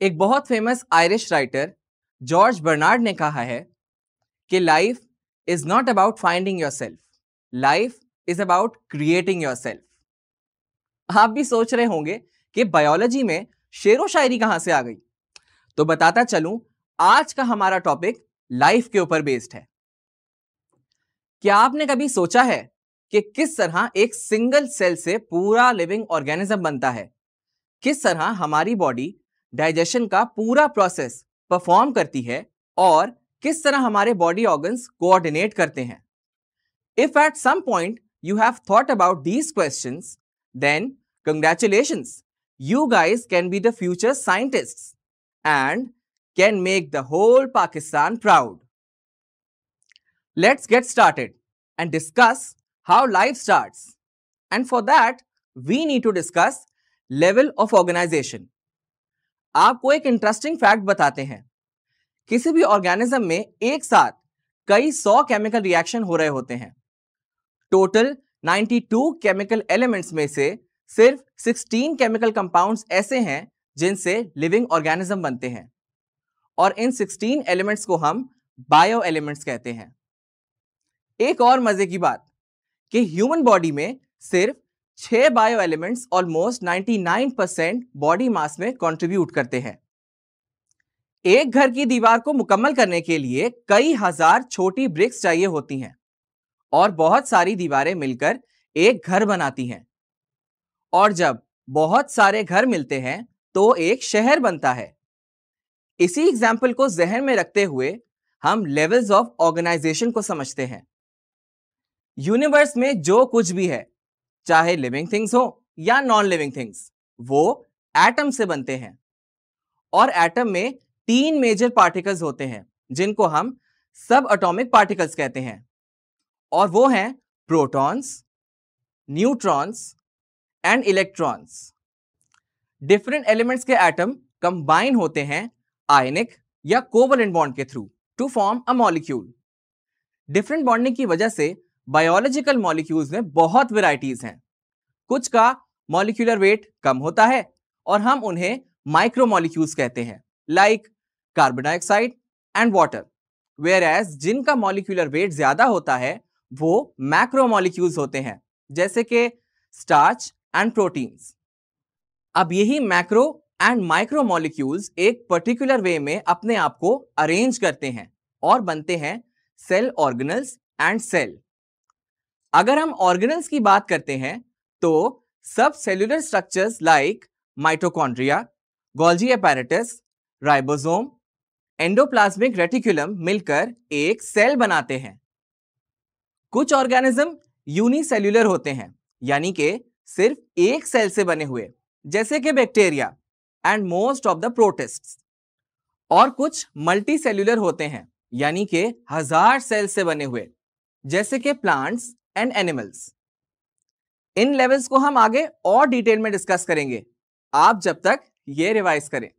एक बहुत famous Irish writer George Bernard ने कहा है कि life is not about finding yourself, life is about creating yourself. आप भी सोच रहे होंगे कि बायोलॉजी में शेरो शायरी कहां से आ गई, तो बताता चलूं, आज का हमारा टॉपिक लाइफ के ऊपर बेस्ड है। क्या आपने कभी सोचा है कि किस तरह एक सिंगल सेल से पूरा लिविंग ऑर्गेनिज्म बनता है, किस तरह हमारी बॉडी डाइजेशन का पूरा प्रोसेस परफॉर्म करती है और किस तरह हमारे बॉडी ऑर्गन्स कोऑर्डिनेट करते हैं। If at some point you have thought about these questions, then congratulations, you guys can be the future scientists and can make the whole Pakistan proud. Let's get started and discuss how life starts. And for that, we need to discuss level of organization. आपको एक interesting fact बताते हैं। किसी भी organism में एक साथ कई 100 केमिकल रिएक्शन हो रहे होते हैं। टोटल 92 केमिकल एलिमेंट्स में से सिर्फ 16 केमिकल कंपाउंड्स ऐसे हैं जिनसे लिविंग ऑर्गेनिज्म बनते हैं, और इन 16 एलिमेंट्स को हम बायो एलिमेंट्स कहते हैं। एक और मजे की बात कि ह्यूमन बॉडी में सिर्फ 6 bio elements almost 99% body mass में कंट्रीब्यूट करते हैं। एक घर की दीवार को मुकम्मल करने के लिए कई हजार छोटी ब्रिक्स चाहिए होती हैं, और बहुत सारी दीवारें मिलकर एक घर बनाती हैं, और जब बहुत सारे घर मिलते हैं तो एक शहर बनता है। इसी एग्जाम्पल को जहन में रखते हुए हम लेवल्स ऑफ ऑर्गेनाइजेशन को समझते हैं। यूनिवर्स में जो कुछ भी है, चाहे लिविंग थिंग्स हो या नॉन लिविंग थिंग्स, वो एटम से बनते हैं, और एटम में 3 मेजर पार्टिकल्स होते हैं जिनको हम सब एटॉमिक पार्टिकल्स कहते हैं, और वो हैं protons, neutrons and electrons. Different elements के एटम कंबाइन होते हैं आयनिक या कोवलेंट बॉन्ड के through to form a molecule. Different bonding की वजह से बायोलॉजिकल मॉलिक्यूल्स में बहुत वैरायटीज हैं। कुछ का मॉलिक्यूलर वेट कम होता है और हम उन्हें माइक्रोमॉलिक्यूल्स कहते हैं, like carbon dioxide and water, whereas जिनका मॉलिक्यूलर वेट ज्यादा होता है वो मैक्रोमॉलिक्यूल्स होते हैं, जैसे कि स्टार्च एंड प्रोटीन्स। अब यही मैक्रो एंड माइक्रो मॉलिक्यूल्स एक पर्टिकुलर वे में अपने आप को अरेंज करते हैं और बनते हैं सेल ऑर्गेनल्स एंड सेल। अगर हम ऑर्गेनल्स की बात करते हैं तो सब cellular structures like mitochondria, Golgi apparatus, ribosome, endoplasmic reticulum मिलकर एक सेल बनाते हैं। कुछ ऑर्गेनिज्म यूनिसेल्यूलर होते हैं, यानी कि सिर्फ एक सेल से बने हुए, जैसे कि bacteria and most of the प्रोटिस्ट्स, और कुछ मल्टी सेल्यूलर होते हैं, यानी कि 1000 सेल से बने हुए, जैसे कि plants and animals. In levels को हम आगे और डिटेल में डिस्कस करेंगे, आप जब तक ये रिवाइज करें।